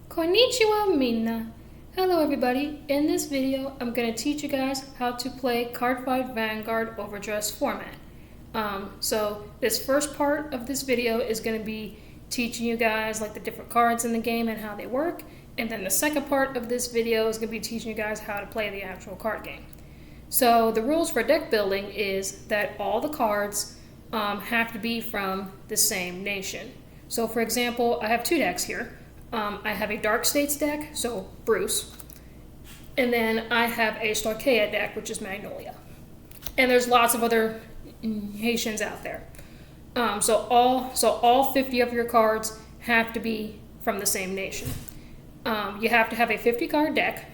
Konnichiwa minna. Hello everybody. In this video, I'm going to teach you guys how to play Cardfight Vanguard Overdress format. So this first part of this video is going to be teaching you guys like the different cards in the game and how they work. And then the second part of this video is going to be teaching you guys how to play the actual card game. So the rules for deck building is that all the cards have to be from the same nation. So for example, I have two decks here. I have a Dark States deck, so Bruce, and then I have a Stoicheia deck, which is Magnolia. And there's lots of other nations out there. So all 50 of your cards have to be from the same nation. You have to have a 50 card deck,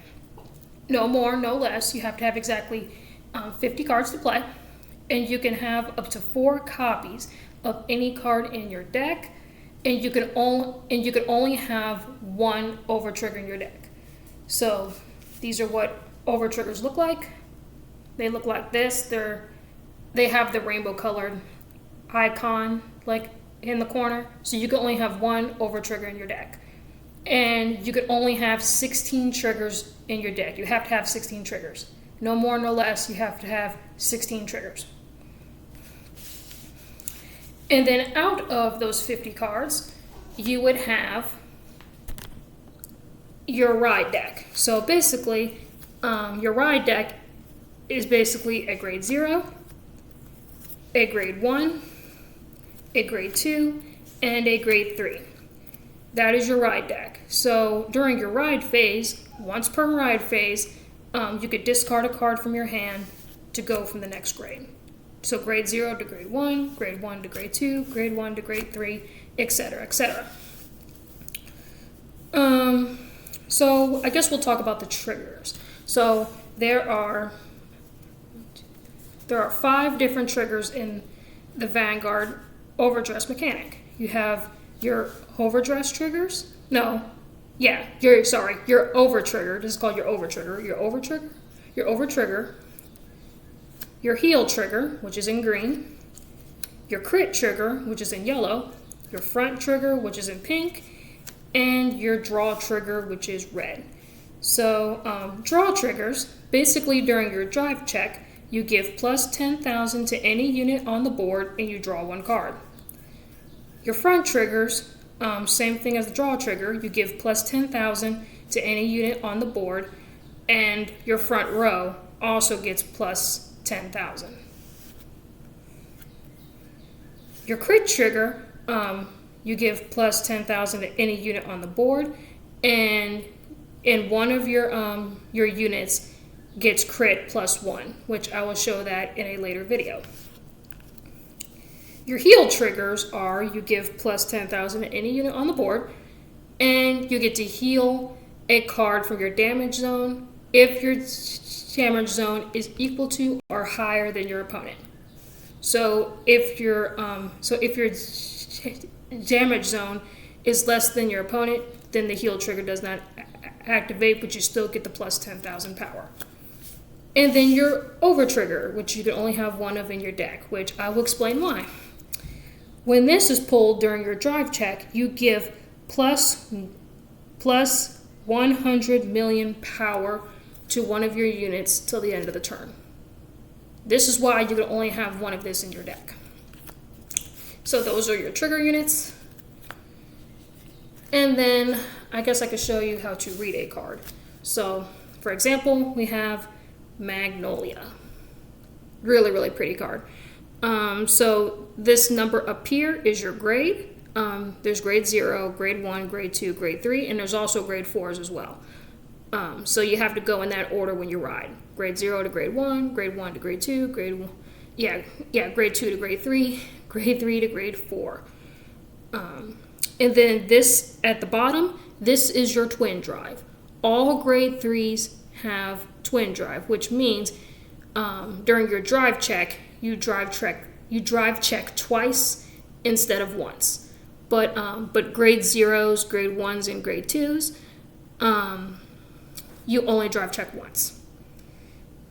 no more, no less. You have to have exactly 50 cards to play, and you can have up to 4 copies of any card in your deck. And you can only have one over trigger in your deck. So these are what over triggers look like. They look like this. They have the rainbow colored icon like in the corner. So you can only have one over trigger in your deck. And you can only have 16 triggers in your deck. You have to have 16 triggers. No more, no less. You have to have 16 triggers. And then out of those 50 cards, you would have your ride deck. So basically, your ride deck is basically a grade 0, a grade 1, a grade 2, and a grade 3. That is your ride deck. So during your ride phase, once per ride phase, you could discard a card from your hand to go from the next grade. So grade 0 to grade 1, grade 1 to grade 2, grade 1 to grade 3, etc., etc. So I guess we'll talk about the triggers. So there are 5 different triggers in the Vanguard Overdress mechanic. You have your Overdress triggers. Your over trigger. This is called your over trigger. Your over trigger. Your heal trigger, which is in green, your crit trigger, which is in yellow, your front trigger, which is in pink, and your draw trigger, which is red. So draw triggers, basically during your drive check, you give plus 10,000 to any unit on the board and you draw 1 card. Your front triggers, same thing as the draw trigger, you give plus 10,000 to any unit on the board, and your front row also gets plus 10,000. Your crit trigger, you give plus 10,000 to any unit on the board, and one of your units gets crit plus 1, which I will show that in a later video. Your heal triggers are you give plus 10,000 to any unit on the board, and you get to heal a card from your damage zone if your damage zone is equal to or higher than your opponent. So if your damage zone is less than your opponent, then the heal trigger does not activate, but you still get the plus 10,000 power. And then your over trigger, which you can only have 1 of in your deck, which I will explain why. When this is pulled during your drive check, you give plus 100 million power to one of your units till the end of the turn. This is why you can only have 1 of this in your deck. So those are your trigger units. And then I guess I could show you how to read a card. So for example, we have Magnolia. Really, really pretty card. So this number up here is your grade. There's grade 0, grade 1, grade 2, grade 3, and there's also grade 4s as well. So you have to go in that order when you ride. Grade 0 to grade 1, grade 1 to grade 2, grade 2 to grade 3, grade 3 to grade 4. And then this at the bottom, this is your twin drive. All grade 3s have twin drive, which means during your drive check, you drive check twice instead of once. But grade 0s, grade 1s, and grade 2s, you only drive check once.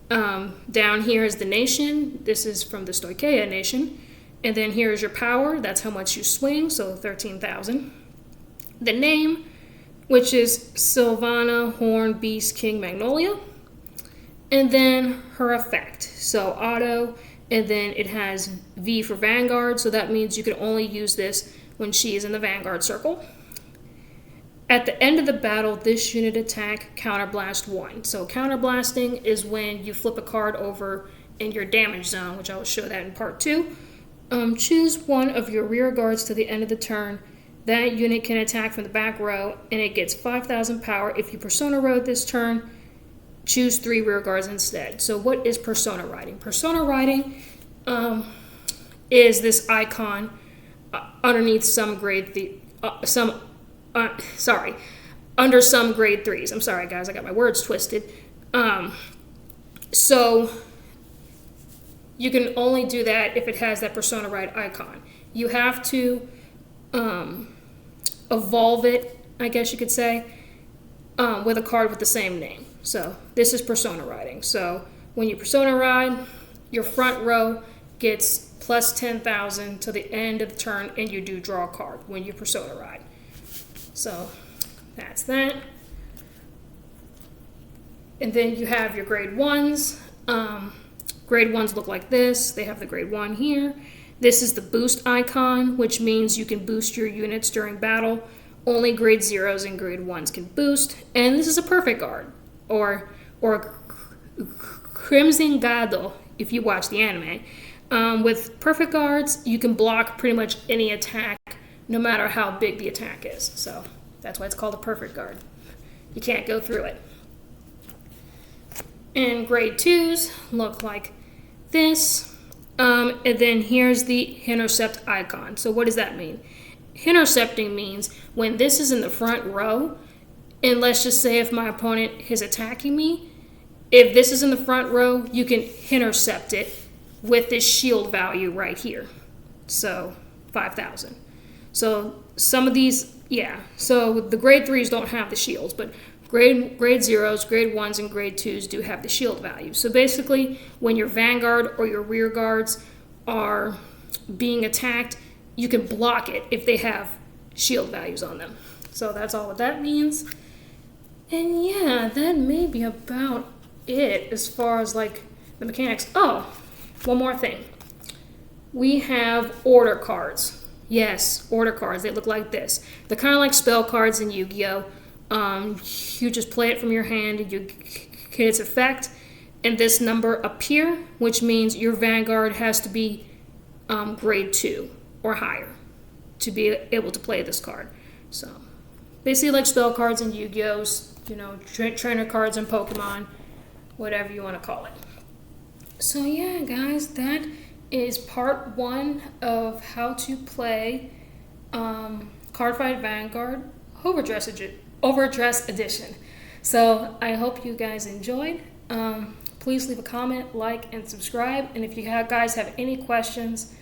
Down here is the nation. This is from the Stoicheia nation. And then here is your power. That's how much you swing, so 13,000. The name, which is Sylvana, Horn, Beast, King, Magnolia. And then her effect. So auto, and then it has V for Vanguard, so that means you can only use this when she is in the Vanguard circle. At the end of the battle, this unit attack counterblast 1. So counterblasting is when you flip a card over in your damage zone, which I will show that in part 2. Choose one of your rear guards to the end of the turn. That unit can attack from the back row, and it gets 5,000 power. If you Persona Rode this turn, choose 3 rear guards instead. So what is Persona Riding? Persona Riding is this icon underneath some under some grade 3s. I'm sorry, guys, I got my words twisted. So you can only do that if it has that Persona Ride icon. You have to evolve it, I guess you could say, with a card with the same name. So this is Persona Riding. So when you Persona Ride, your front row gets plus 10,000 to the end of the turn, and you do draw a card when you Persona Ride. So that's that. And then you have your grade 1s. Grade 1s look like this. They have the grade 1 here. This is the boost icon, which means you can boost your units during battle. Only grade 0s and grade 1s can boost. And this is a perfect guard, or Crimson Gado, if you watch the anime. With perfect guards, you can block pretty much any attack, no matter how big the attack is. So that's why it's called a perfect guard. You can't go through it. And grade 2s look like this. And then here's the intercept icon. So what does that mean? Intercepting means when this is in the front row, and let's just say if my opponent is attacking me, if this is in the front row, you can intercept it with this shield value right here. So 5,000. So some of these, so the grade 3s don't have the shields, but grade 0s, grade 1s, and grade 2s do have the shield value. So basically, when your Vanguard or your rear guards are being attacked, you can block it if they have shield values on them. So that's all what that means. And yeah, that may be about it as far as like the mechanics. Oh, one more thing. We have order cards. Yes, order cards. They look like this. They're kind of like spell cards in Yu-Gi-Oh! You just play it from your hand and you get its effect, and this number appear, which means your Vanguard has to be grade 2 or higher to be able to play this card. So basically like spell cards in Yu-Gi-Oh's, trainer cards in Pokemon, whatever you want to call it. So yeah, guys, that is part 1 of how to play Cardfight Vanguard Overdress Edition. So I hope you guys enjoyed. Please leave a comment, like, and subscribe. And if you guys have any questions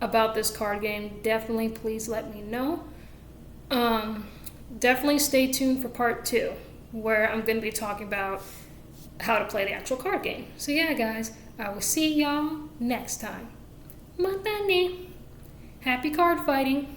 about this card game, definitely please let me know. Definitely stay tuned for part 2, where I'm going to be talking about how to play the actual card game. So yeah, guys, I will see y'all next time. Matane. Happy card fighting.